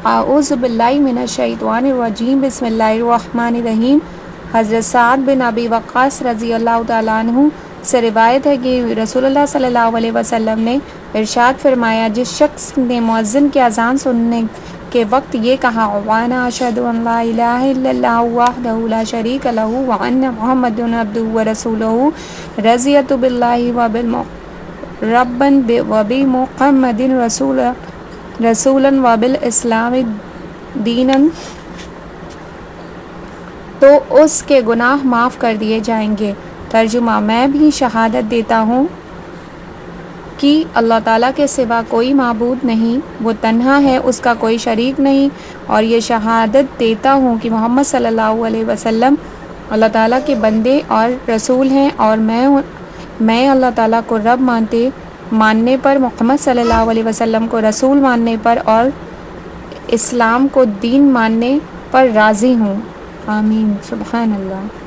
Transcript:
اعوذ باللہ من الشیطان الرجیم بسم اللہ الرحمن الرحیم۔ حضرت سعد بن ابی وقاص رضی اللہ تعالیٰ عنہ سے روایت ہے کہ رسول اللہ صلی اللہ علیہ وسلم نے ارشاد فرمایا، جس شخص نے مؤذن کی اذان سننے کے وقت یہ کہا وانا اشہد ان لا الہ الا اللہ وحدہ لا شریک لہ وان محمد عبدہ ورسولہ رضیت باللہ ربا وبمحمد رسولا وبالاسلام دینا، تو اس کے گناہ معاف کر دیے جائیں گے۔ ترجمہ: میں بھی شہادت دیتا ہوں کہ اللہ تعالیٰ کے سوا کوئی معبود نہیں، وہ تنہا ہے، اس کا کوئی شریک نہیں، اور یہ شہادت دیتا ہوں کہ محمد صلی اللہ علیہ وسلم اللہ تعالیٰ کے بندے اور رسول ہیں، اور میں اللہ تعالیٰ کو رب ماننے پر، محمد صلی اللہ علیہ وسلم کو رسول ماننے پر اور اسلام کو دین ماننے پر راضی ہوں۔ آمین۔ سبحان اللہ۔